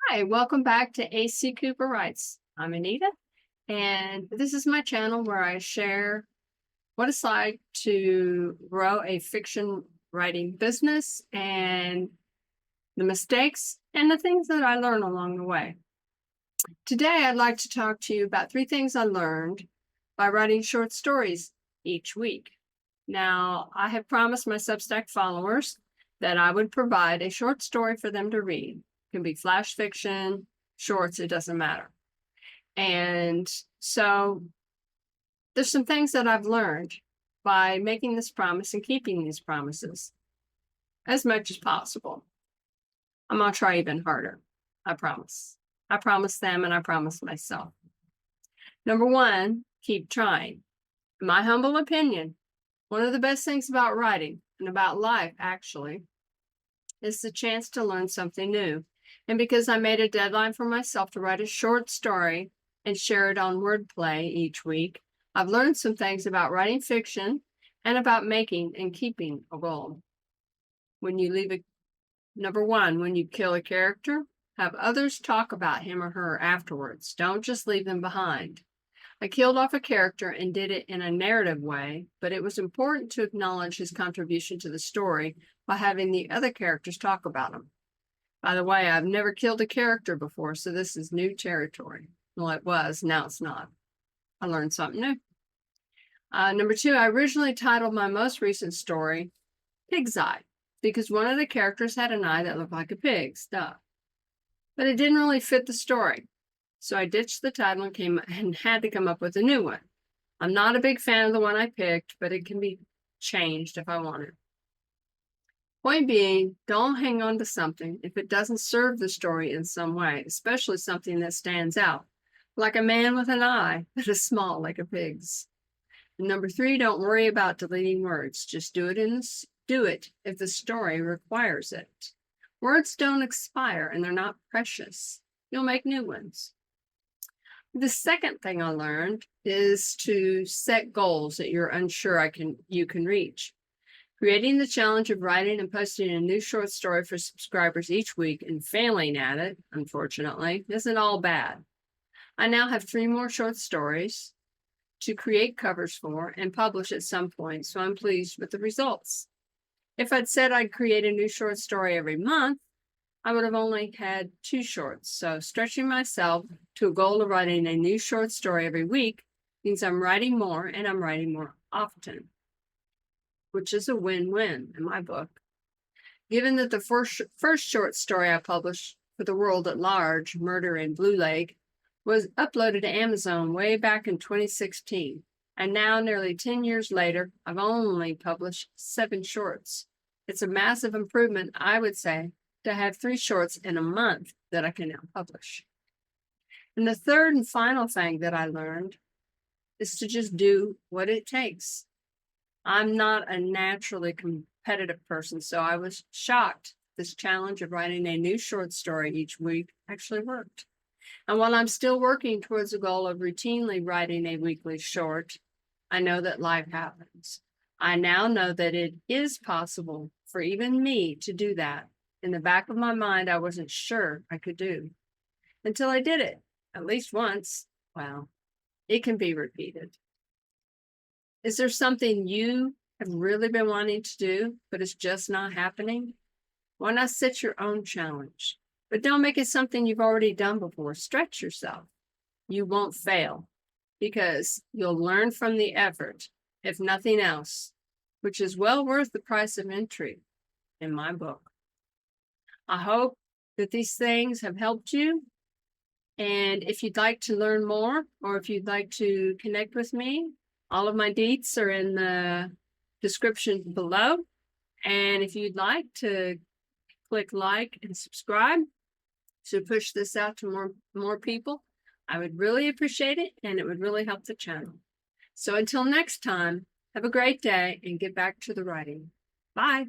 Hi, welcome back to AC Cooper Writes. I'm Anita, and this is my channel where I share what it's like to grow a fiction writing business and the mistakes and the things that I learn along the way. Today, I'd like to talk to you about 3 things I learned by writing short stories each week. Now, I have promised my Substack followers that I would provide a short story for them to read. It can be flash fiction, shorts, it doesn't matter. And so there's some things that I've learned by making this promise and keeping these promises as much as possible. I'm going to try even harder. I promise. I promise them and I promise myself. Number 1, keep trying. In my humble opinion, one of the best things about writing and about life, actually, is the chance to learn something new. And because I made a deadline for myself to write a short story and share it on Wordplay each week, I've learned some things about writing fiction and about making and keeping a goal. Number 1, when you kill a character, have others talk about him or her afterwards. Don't just leave them behind. I killed off a character and did it in a narrative way, but it was important to acknowledge his contribution to the story by having the other characters talk about him. By the way, I've never killed a character before, so this is new territory. Well, it was, now it's not. I learned something new. Number 2, I originally titled my most recent story Pig's Eye, because one of the characters had an eye that looked like a pig's, duh. But it didn't really fit the story. So I ditched the title and had to come up with a new one. I'm not a big fan of the one I picked, but it can be changed if I want it. Point being, don't hang on to something if it doesn't serve the story in some way, especially something that stands out, like a man with an eye that is small like a pig's. And number 3, don't worry about deleting words. Just do it if the story requires it. Words don't expire and they're not precious. You'll make new ones. The second thing I learned is to set goals that you're unsure you can reach. Creating the challenge of writing and posting a new short story for subscribers each week and failing at it, unfortunately, isn't all bad. I now have 3 more short stories to create covers for and publish at some point, so I'm pleased with the results. If I'd said I'd create a new short story every month, I would have only had 2 shorts. So stretching myself to a goal of writing a new short story every week means I'm writing more and I'm writing more often, which is a win-win in my book. Given that the first short story I published for the world at large, Murder in Blue Lake, was uploaded to Amazon way back in 2016. And now, nearly 10 years later, I've only published 7 shorts. It's a massive improvement, I would say, to have 3 shorts in a month that I can now publish. And the third and final thing that I learned is to just do what it takes. I'm not a naturally competitive person, so I was shocked this challenge of writing a new short story each week actually worked. And while I'm still working towards the goal of routinely writing a weekly short, I know that life happens. I now know that it is possible for even me to do that. In the back of my mind, I wasn't sure I could do until I did it, at least once. Well, it can be repeated. Is there something you have really been wanting to do, but it's just not happening? Why not set your own challenge? But don't make it something you've already done before. Stretch yourself. You won't fail because you'll learn from the effort, if nothing else, which is well worth the price of entry in my book. I hope that these things have helped you. And if you'd like to learn more, or if you'd like to connect with me, all of my deets are in the description below. And if you'd like to click like and subscribe to push this out to more people, I would really appreciate it, and it would really help the channel. So until next time, have a great day and get back to the writing. Bye.